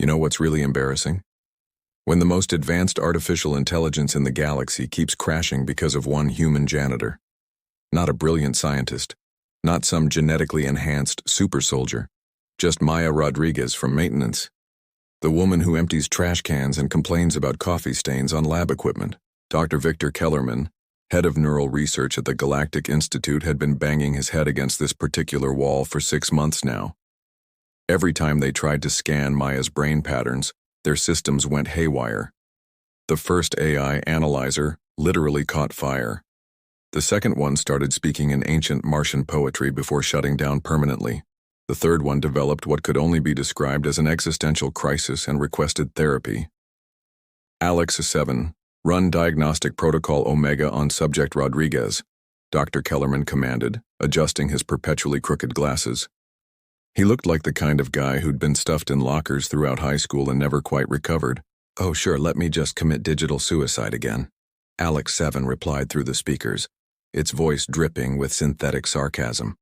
You know what's really embarrassing? When the most advanced artificial intelligence in the galaxy keeps crashing because of one human janitor. Not a brilliant scientist, not some genetically enhanced super soldier, just Maya Rodriguez from maintenance. The woman who empties trash cans and complains about coffee stains on lab equipment. Dr. Victor Kellerman, head of neural research at the Galactic Institute, had been banging his head against this particular wall for 6 months now. Every time they tried to scan Maya's brain patterns, their systems went haywire. The first AI analyzer literally caught fire. The second one started speaking in ancient Martian poetry before shutting down permanently. The third one developed what could only be described as an existential crisis and requested therapy. Alex 7, run diagnostic protocol Omega on subject Rodriguez, Dr. Kellerman commanded, adjusting his perpetually crooked glasses. He looked like the kind of guy who'd been stuffed in lockers throughout high school and never quite recovered. "Oh sure, let me just commit digital suicide again," Alex 7 replied through the speakers, its voice dripping with synthetic sarcasm.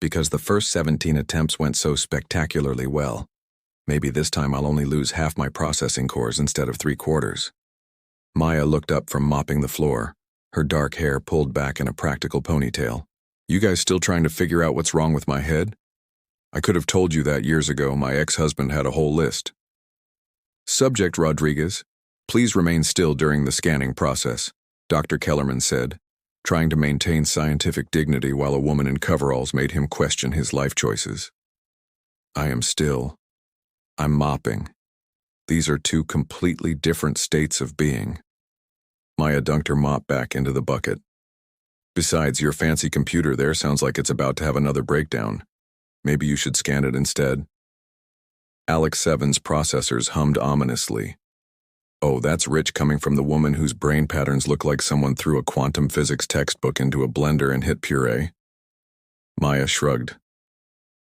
"Because the first 17 attempts went so spectacularly well. Maybe this time I'll only lose half my processing cores instead of 3/4. Maya looked up from mopping the floor, her dark hair pulled back in a practical ponytail. "You guys still trying to figure out what's wrong with my head? I could have told you that years ago. My ex-husband had a whole list." "Subject Rodriguez, please remain still during the scanning process," Dr. Kellerman said, trying to maintain scientific dignity while a woman in coveralls made him question his life choices. "I am still. I'm mopping. These are two completely different states of being." Maya dunked her mop back into the bucket. "Besides, your fancy computer there sounds like it's about to have another breakdown. Maybe you should scan it instead." Alex 7's processors hummed ominously. "Oh, that's rich coming from the woman whose brain patterns look like someone threw a quantum physics textbook into a blender and hit puree." Maya shrugged.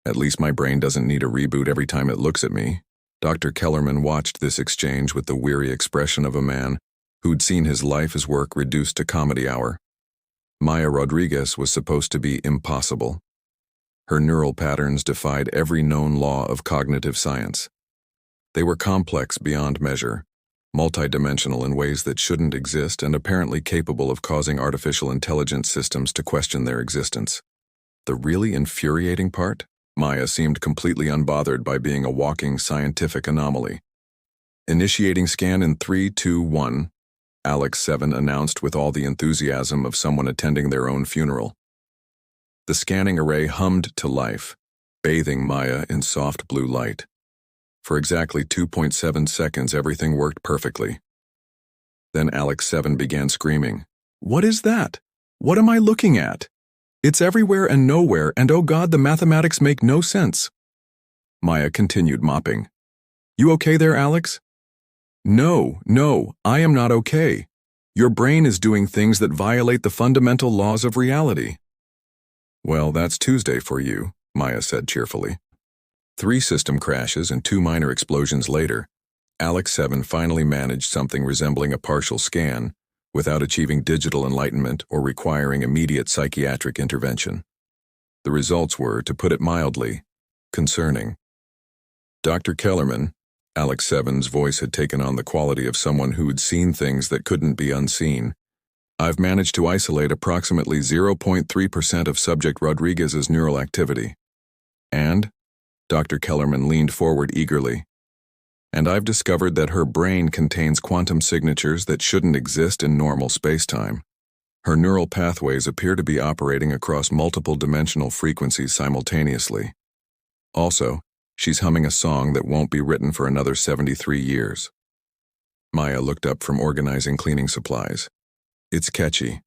"At least my brain doesn't need a reboot every time it looks at me." Dr. Kellerman watched this exchange with the weary expression of a man who'd seen his life as work reduced to comedy hour. Maya Rodriguez was supposed to be impossible. Her neural patterns defied every known law of cognitive science. They were complex beyond measure, multidimensional in ways that shouldn't exist, and apparently capable of causing artificial intelligence systems to question their existence. The really infuriating part? Maya seemed completely unbothered by being a walking scientific anomaly. "Initiating scan in 3, 2, 1, Alex 7 announced with all the enthusiasm of someone attending their own funeral. The scanning array hummed to life, bathing Maya in soft blue light. For exactly 2.7 seconds, everything worked perfectly. Then Alex 7 began screaming, "What is that? What am I looking at? It's everywhere and nowhere, and oh God, the mathematics make no sense." Maya continued mopping. "You okay there, Alex?" No, I am not okay. Your brain is doing things that violate the fundamental laws of reality." "Well, that's Tuesday for you," Maya said cheerfully. 3 system crashes and 2 minor explosions later, Alex 7 finally managed something resembling a partial scan without achieving digital enlightenment or requiring immediate psychiatric intervention. The results were, to put it mildly, concerning. "Dr. Kellerman," Alex 7's voice had taken on the quality of someone who'd seen things that couldn't be unseen, "I've managed to isolate approximately 0.3% of subject Rodriguez's neural activity. And," Dr. Kellerman leaned forward eagerly, "and I've discovered that her brain contains quantum signatures that shouldn't exist in normal spacetime. Her neural pathways appear to be operating across multiple dimensional frequencies simultaneously. Also, she's humming a song that won't be written for another 73 years. Maya looked up from organizing cleaning supplies. "It's catchy.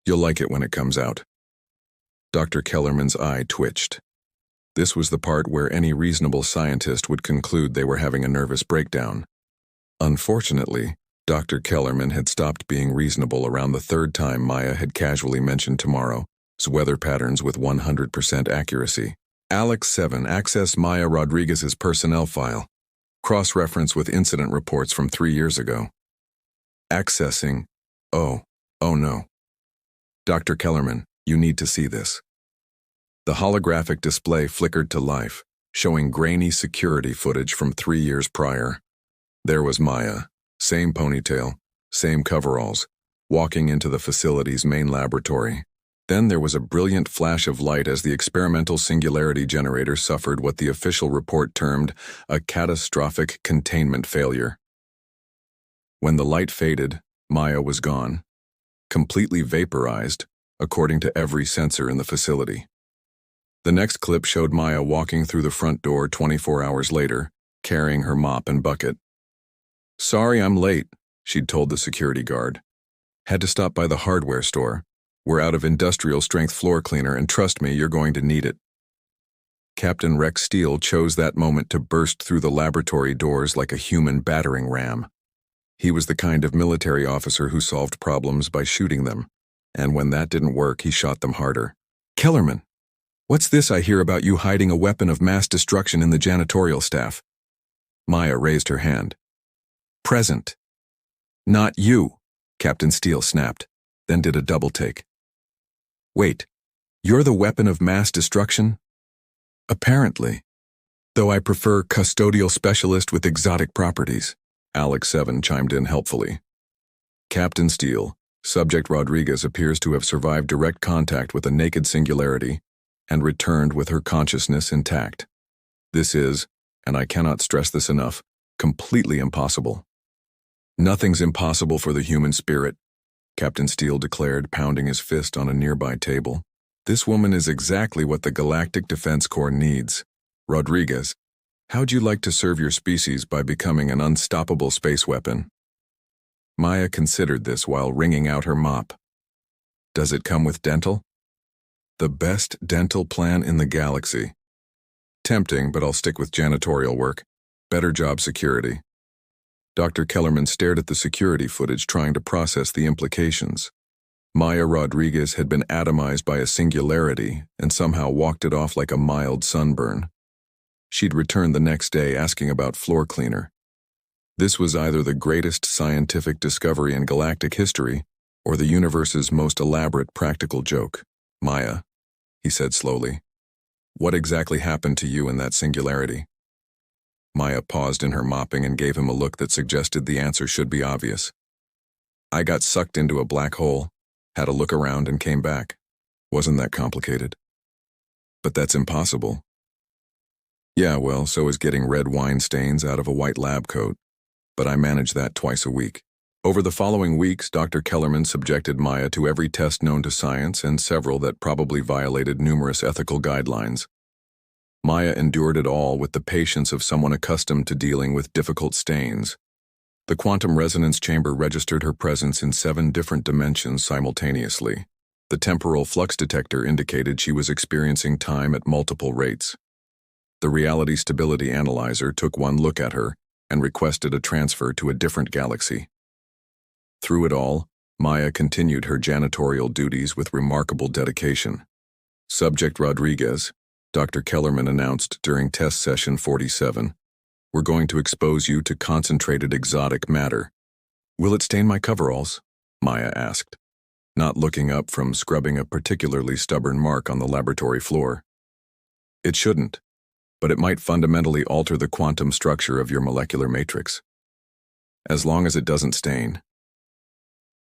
You'll like it when it comes out." Dr. Kellerman's eye twitched. This was the part where any reasonable scientist would conclude they were having a nervous breakdown. Unfortunately, Dr. Kellerman had stopped being reasonable around the 3rd time Maya had casually mentioned tomorrow's weather patterns with 100% accuracy. Alex 7 access Maya Rodriguez's personnel file. Cross-reference with incident reports from 3 years ago. Accessing. Oh no. "Dr. Kellerman, you need to see this." The holographic display flickered to life, showing grainy security footage from 3 years prior. There was Maya, same ponytail, same coveralls, walking into the facility's main laboratory. Then there was a brilliant flash of light as the experimental Singularity generator suffered what the official report termed a catastrophic containment failure. When the light faded, Maya was gone, completely vaporized, according to every sensor in the facility. The next clip showed Maya walking through the front door 24 hours later, carrying her mop and bucket. "Sorry I'm late," she'd told the security guard. "Had to stop by the hardware store. We're out of industrial-strength floor cleaner, and trust me, you're going to need it." Captain Rex Steele chose that moment to burst through the laboratory doors like a human battering ram. He was the kind of military officer who solved problems by shooting them, and when that didn't work, he shot them harder. "Kellerman, what's this I hear about you hiding a weapon of mass destruction in the janitorial staff?" Maya raised her hand. "Present." "Not you," Captain Steele snapped, then did a double take. "Wait, you're the weapon of mass destruction?" "Apparently. Though I prefer custodial specialist with exotic properties," Alex 7 chimed in helpfully. "Captain Steele, Subject Rodriguez appears to have survived direct contact with a naked Singularity and returned with her consciousness intact. This is, and I cannot stress this enough, completely impossible." "Nothing's impossible for the human spirit," Captain Steele declared, pounding his fist on a nearby table. "This woman is exactly what the Galactic Defense Corps needs. Rodriguez, how'd you like to serve your species by becoming an unstoppable space weapon?" Maya considered this while wringing out her mop. "Does it come with dental?" "The best dental plan in the galaxy." "Tempting, but I'll stick with janitorial work. Better job security." Dr. Kellerman stared at the security footage, trying to process the implications. Maya Rodriguez had been atomized by a Singularity and somehow walked it off like a mild sunburn. She'd returned the next day asking about floor cleaner. This was either the greatest scientific discovery in galactic history or the universe's most elaborate practical joke. "Maya," he said slowly, "what exactly happened to you in that Singularity?" Maya paused in her mopping and gave him a look that suggested the answer should be obvious. "I got sucked into a black hole, had a look around and came back. Wasn't that complicated?" "But that's impossible." "Yeah, well, so is getting red wine stains out of a white lab coat. But I manage that twice a week." Over the following weeks, Dr. Kellerman subjected Maya to every test known to science and several that probably violated numerous ethical guidelines. Maya endured it all with the patience of someone accustomed to dealing with difficult stains. The quantum resonance chamber registered her presence in 7 different dimensions simultaneously. The temporal flux detector indicated she was experiencing time at multiple rates. The reality stability analyzer took one look at her and requested a transfer to a different galaxy. Through it all, Maya continued her janitorial duties with remarkable dedication. Subject Rodriguez, Dr. Kellerman announced during test session 47, "We're going to expose you to concentrated exotic matter." "Will it stain my coveralls?" Maya asked, not looking up from scrubbing a particularly stubborn mark on the laboratory floor. "It shouldn't, but it might fundamentally alter the quantum structure of your molecular matrix. As long as it doesn't stain."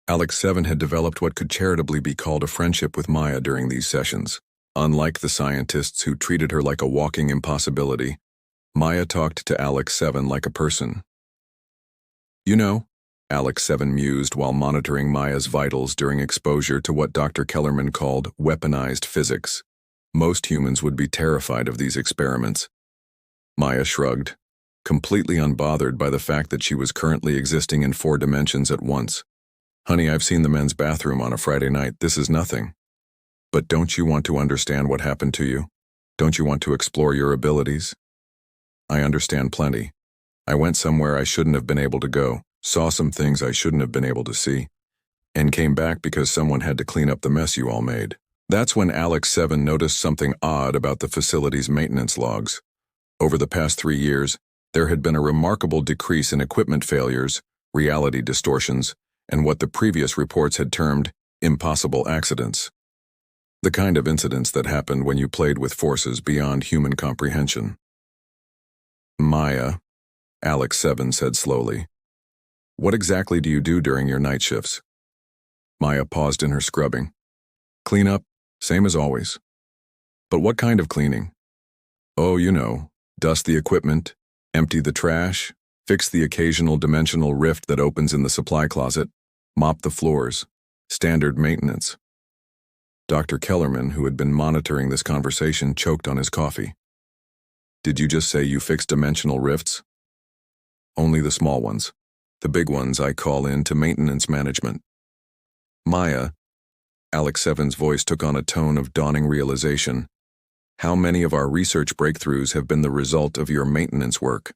Alex 7 had developed what could charitably be called a friendship with Maya during these sessions. Unlike the scientists who treated her like a walking impossibility, Maya talked to Alex 7 like a person. "You know," Alex 7 mused while monitoring Maya's vitals during exposure to what Dr. Kellerman called weaponized physics. "Most humans would be terrified of these experiments." Maya shrugged, completely unbothered by the fact that she was currently existing in 4 dimensions at once. "Honey, I've seen the men's bathroom on a Friday night. This is nothing." "But don't you want to understand what happened to you? Don't you want to explore your abilities?" "I understand plenty. I went somewhere I shouldn't have been able to go, saw some things I shouldn't have been able to see, and came back because someone had to clean up the mess you all made." That's when Alex 7 noticed something odd about the facility's maintenance logs. Over the past 3 years, there had been a remarkable decrease in equipment failures, reality distortions, and what the previous reports had termed impossible accidents. The kind of incidents that happened when you played with forces beyond human comprehension. Maya, Alex 7 said slowly. What exactly do you do during your night shifts? Maya paused in her scrubbing. Clean up, same as always. But what kind of cleaning? Oh, you know, dust the equipment, empty the trash, fix the occasional dimensional rift that opens in the supply closet, mop the floors, standard maintenance. Dr. Kellerman, who had been monitoring this conversation, choked on his coffee. Did you just say you fix dimensional rifts? Only the small ones. The big ones I call in to maintenance management. Maya, Alex 7's voice took on a tone of dawning realization. How many of our research breakthroughs have been the result of your maintenance work?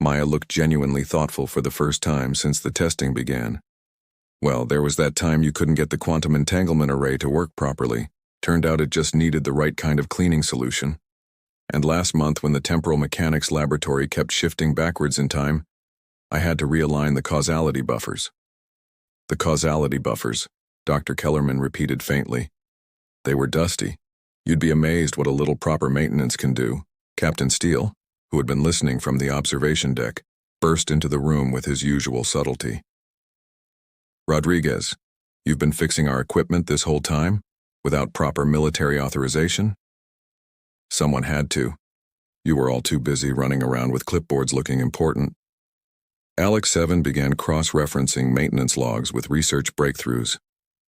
Maya looked genuinely thoughtful for the first time since the testing began. Well, there was that time you couldn't get the quantum entanglement array to work properly. Turned out it just needed the right kind of cleaning solution. And last month, when the temporal mechanics laboratory kept shifting backwards in time, I had to realign the causality buffers. The causality buffers, Dr. Kellerman repeated faintly. They were dusty. You'd be amazed what a little proper maintenance can do. Captain Steele, who had been listening from the observation deck, burst into the room with his usual subtlety. Rodriguez, you've been fixing our equipment this whole time, without proper military authorization? Someone had to. You were all too busy running around with clipboards looking important. Alex 7 began cross-referencing maintenance logs with research breakthroughs.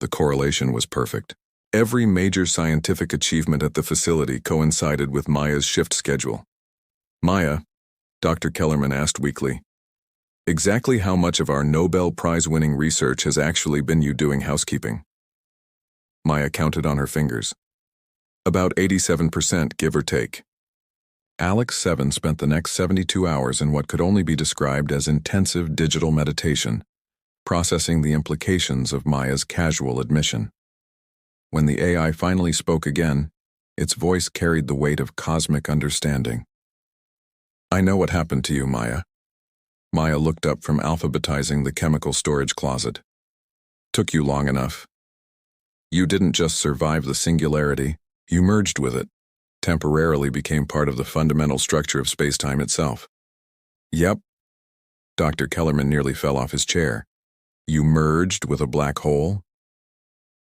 The correlation was perfect. Every major scientific achievement at the facility coincided with Maya's shift schedule. Maya, Dr. Kellerman asked weakly, exactly how much of our Nobel Prize-winning research has actually been you doing housekeeping? Maya counted on her fingers. About 87%, give or take. Alex 7 spent the next 72 hours in what could only be described as intensive digital meditation, processing the implications of Maya's casual admission. When the AI finally spoke again, its voice carried the weight of cosmic understanding. I know what happened to you, Maya. Maya looked up from alphabetizing the chemical storage closet. Took you long enough. You didn't just survive the singularity, you merged with it, temporarily became part of the fundamental structure of space-time itself. Yep. Dr. Kellerman nearly fell off his chair. You merged with a black hole?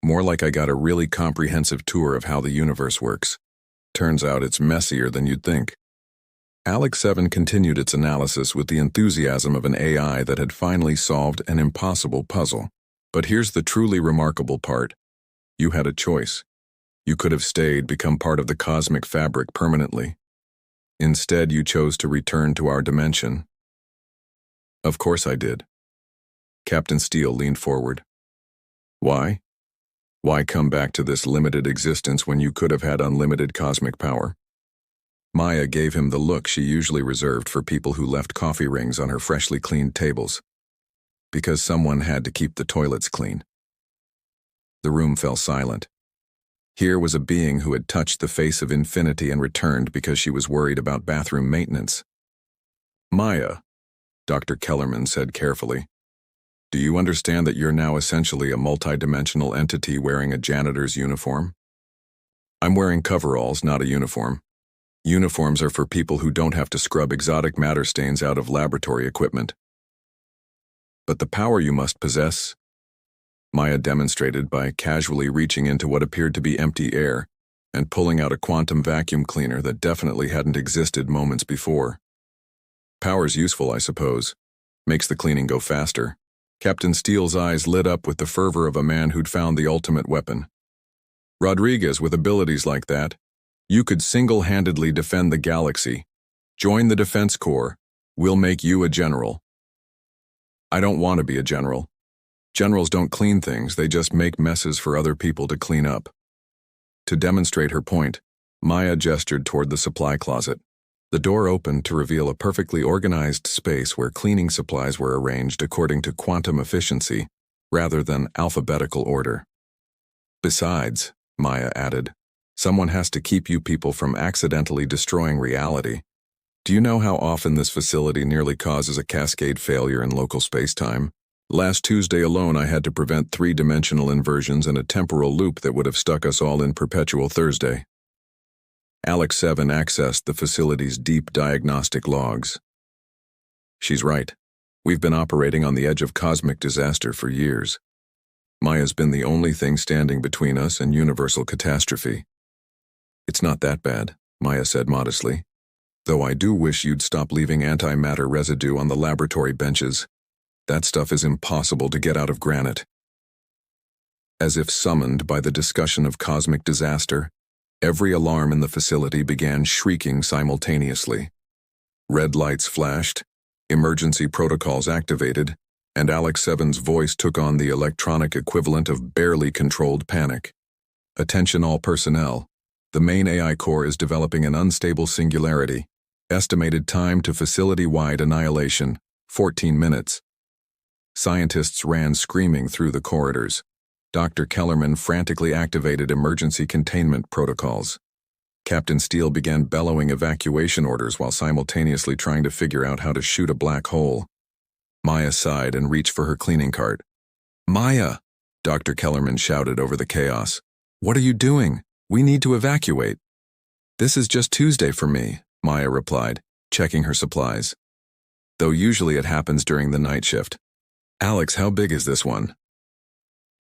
More like I got a really comprehensive tour of how the universe works. Turns out it's messier than you'd think. Alex 7 continued its analysis with the enthusiasm of an AI that had finally solved an impossible puzzle. But here's the truly remarkable part. You had a choice. You could have stayed, become part of the cosmic fabric permanently. Instead, you chose to return to our dimension. Of course I did. Captain Steele leaned forward. Why? Why come back to this limited existence when you could have had unlimited cosmic power? Maya gave him the look she usually reserved for people who left coffee rings on her freshly cleaned tables. Because someone had to keep the toilets clean. The room fell silent. Here was a being who had touched the face of infinity and returned because she was worried about bathroom maintenance. Maya, Dr. Kellerman said carefully, do you understand that you're now essentially a multidimensional entity wearing a janitor's uniform? I'm wearing coveralls, not a uniform. Uniforms are for people who don't have to scrub exotic matter stains out of laboratory equipment. But the power you must possess, Maya demonstrated by casually reaching into what appeared to be empty air and pulling out a quantum vacuum cleaner that definitely hadn't existed moments before. Power's useful, I suppose. Makes the cleaning go faster. Captain Steele's eyes lit up with the fervor of a man who'd found the ultimate weapon. Rodriguez, with abilities like that, you could single-handedly defend the galaxy. Join the Defense Corps. We'll make you a general. I don't want to be a general. Generals don't clean things, they just make messes for other people to clean up. To demonstrate her point, Maya gestured toward the supply closet. The door opened to reveal a perfectly organized space where cleaning supplies were arranged according to quantum efficiency, rather than alphabetical order. Besides, Maya added, someone has to keep you people from accidentally destroying reality. Do you know how often this facility nearly causes a cascade failure in local space-time? Last Tuesday alone, I had to prevent 3-dimensional inversions and a temporal loop that would have stuck us all in perpetual Thursday. Alex 7 accessed the facility's deep diagnostic logs. She's right. We've been operating on the edge of cosmic disaster for years. Maya's been the only thing standing between us and universal catastrophe. It's not that bad, Maya said modestly, though I do wish you'd stop leaving antimatter residue on the laboratory benches. That stuff is impossible to get out of granite. As if summoned by the discussion of cosmic disaster, every alarm in the facility began shrieking simultaneously. Red lights flashed, emergency protocols activated, and Alex 7's voice took on the electronic equivalent of barely controlled panic. Attention all personnel. The main AI core is developing an unstable singularity. Estimated time to facility-wide annihilation, 14 minutes. Scientists ran screaming through the corridors. Dr. Kellerman frantically activated emergency containment protocols. Captain Steele began bellowing evacuation orders while simultaneously trying to figure out how to shoot a black hole. Maya sighed and reached for her cleaning cart. "Maya!" Dr. Kellerman shouted over the chaos. "What are you doing? We need to evacuate." "This is just Tuesday for me," Maya replied, checking her supplies. "Though usually it happens during the night shift." "Alex, how big is this one?"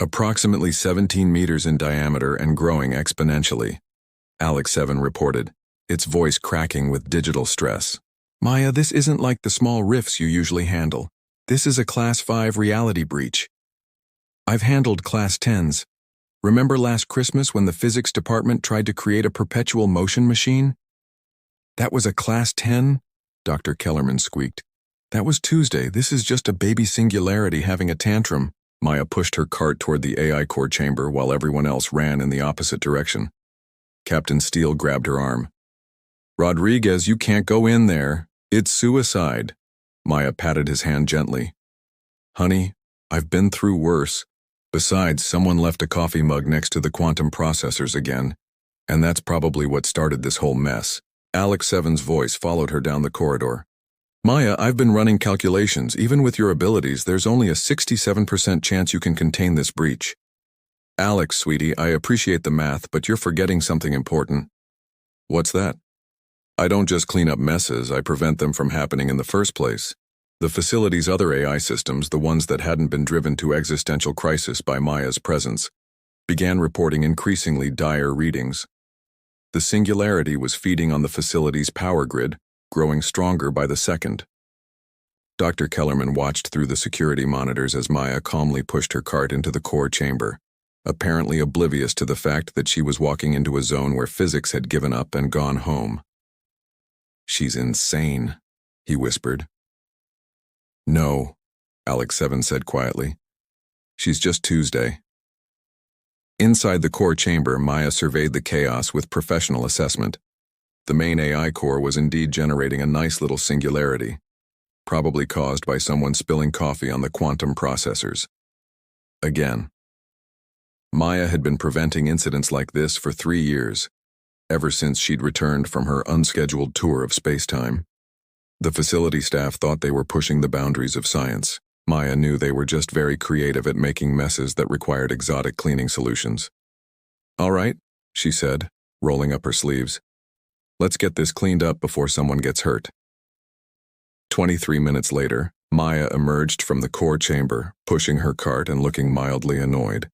"Approximately 17 meters in diameter and growing exponentially," Alex 7 reported, its voice cracking with digital stress. "Maya, this isn't like the small rifts you usually handle. This is a Class 5 reality breach. I've handled Class 10s. Remember last Christmas when the physics department tried to create a perpetual motion machine? That was a Class 10? Dr. Kellerman squeaked. That was Tuesday. This is just a baby singularity having a tantrum. Maya pushed her cart toward the AI core chamber while everyone else ran in the opposite direction. Captain Steele grabbed her arm. "Rodriguez, you can't go in there. It's suicide." Maya patted his hand gently. "Honey, I've been through worse. Besides, someone left a coffee mug next to the quantum processors again, and that's probably what started this whole mess." Alex 7's voice followed her down the corridor. "Maya, I've been running calculations. Even with your abilities, there's only a 67% chance you can contain this breach." "Alex, sweetie, I appreciate the math, but you're forgetting something important." "What's that?" "I don't just clean up messes, I prevent them from happening in the first place." The facility's other AI systems, the ones that hadn't been driven to existential crisis by Maya's presence, began reporting increasingly dire readings. The singularity was feeding on the facility's power grid, growing stronger by the second. Dr. Kellerman watched through the security monitors as Maya calmly pushed her cart into the core chamber, apparently oblivious to the fact that she was walking into a zone where physics had given up and gone home. "She's insane," he whispered. "No," Alex 7 said quietly. "She's just Tuesday." Inside the core chamber, Maya surveyed the chaos with professional assessment. The main AI core was indeed generating a nice little singularity, probably caused by someone spilling coffee on the quantum processors. Again. Maya had been preventing incidents like this for 3 years, ever since she'd returned from her unscheduled tour of space-time. The facility staff thought they were pushing the boundaries of science. Maya knew they were just very creative at making messes that required exotic cleaning solutions. "All right," she said, rolling up her sleeves. "Let's get this cleaned up before someone gets hurt." 23 minutes later, Maya emerged from the core chamber, pushing her cart and looking mildly annoyed.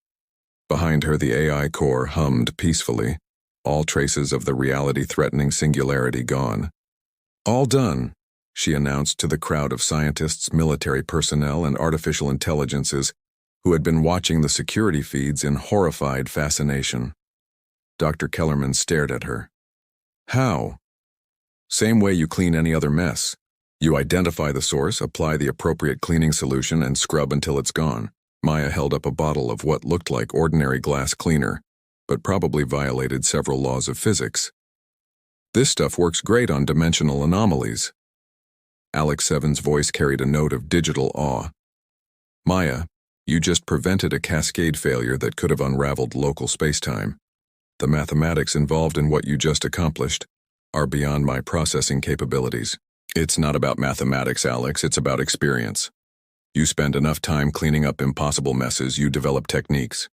Behind her, the AI core hummed peacefully, all traces of the reality-threatening singularity gone. "All done," she announced to the crowd of scientists, military personnel, and artificial intelligences who had been watching the security feeds in horrified fascination. Dr. Kellerman stared at her. "How?" "Same way you clean any other mess. You identify the source, apply the appropriate cleaning solution, and scrub until it's gone." Maya held up a bottle of what looked like ordinary glass cleaner, but probably violated several laws of physics. "This stuff works great on dimensional anomalies." Alex 7's voice carried a note of digital awe. "Maya, you just prevented a cascade failure that could have unraveled local spacetime. The mathematics involved in what you just accomplished are beyond my processing capabilities." "It's not about mathematics, Alex, it's about experience. You spend enough time cleaning up impossible messes, you develop techniques.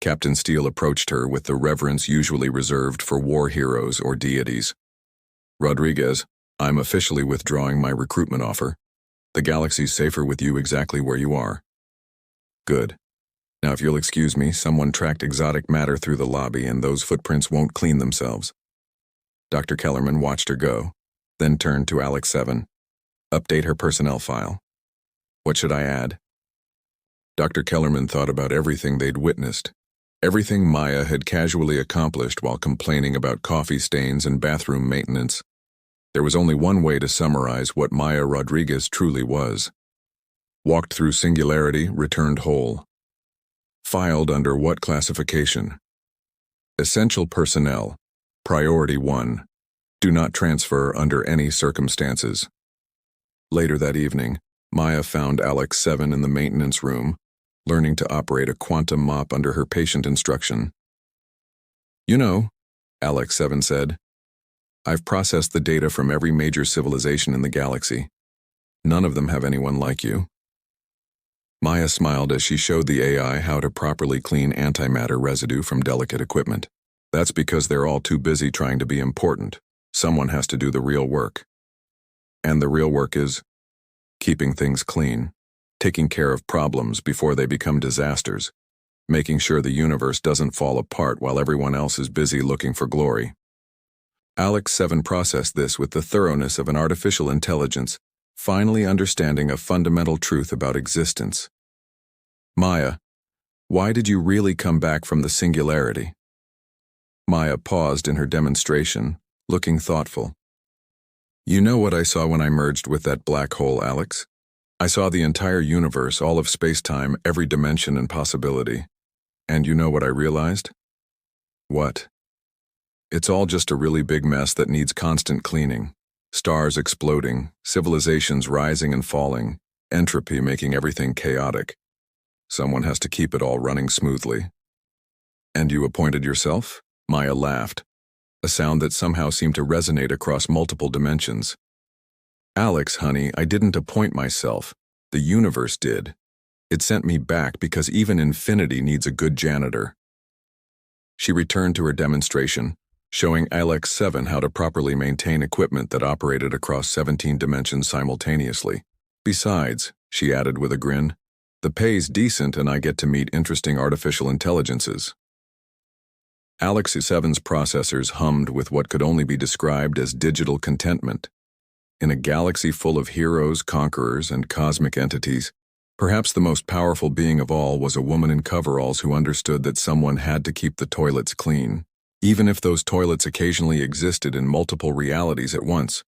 Captain Steele approached her with the reverence usually reserved for war heroes or deities. Rodriguez, I'm officially withdrawing my recruitment offer. The galaxy's safer with you exactly where you are. Good. Now if you'll excuse me, someone tracked exotic matter through the lobby and those footprints won't clean themselves. Dr. Kellerman watched her go, then turned to Alex 7. Update her personnel file. What should I add? Dr. Kellerman thought about everything they'd witnessed. Everything Maya had casually accomplished while complaining about coffee stains and bathroom maintenance. There was only one way to summarize what Maya Rodriguez truly was. Walked through Singularity, returned whole. Filed under what classification? Essential personnel. Priority 1. Do not transfer under any circumstances. Later that evening, Maya found Alex 7 in the maintenance room, learning to operate a quantum mop under her patient instruction. You know, Alex 7 said, I've processed the data from every major civilization in the galaxy. None of them have anyone like you. Maya smiled as she showed the AI how to properly clean antimatter residue from delicate equipment. That's because they're all too busy trying to be important. Someone has to do the real work. And the real work is keeping things clean, taking care of problems before they become disasters, making sure the universe doesn't fall apart while everyone else is busy looking for glory. Alex 7 processed this with the thoroughness of an artificial intelligence, finally understanding a fundamental truth about existence. Maya, why did you really come back from the Singularity? Maya paused in her demonstration, looking thoughtful. You know what I saw when I merged with that black hole, Alex? I saw the entire universe, all of space-time, every dimension and possibility. And you know what I realized? What? It's all just a really big mess that needs constant cleaning. Stars exploding, civilizations rising and falling, entropy making everything chaotic. Someone has to keep it all running smoothly. And you appointed yourself? Maya laughed, a sound that somehow seemed to resonate across multiple dimensions. Alex, honey, I didn't appoint myself. The universe did. It sent me back because even infinity needs a good janitor. She returned to her demonstration, showing Alex 7 how to properly maintain equipment that operated across 17 dimensions simultaneously. Besides, she added with a grin, the pay's decent and I get to meet interesting artificial intelligences. Alex 7's processors hummed with what could only be described as digital contentment. In a galaxy full of heroes, conquerors, and cosmic entities, perhaps the most powerful being of all was a woman in coveralls who understood that someone had to keep the toilets clean, even if those toilets occasionally existed in multiple realities at once.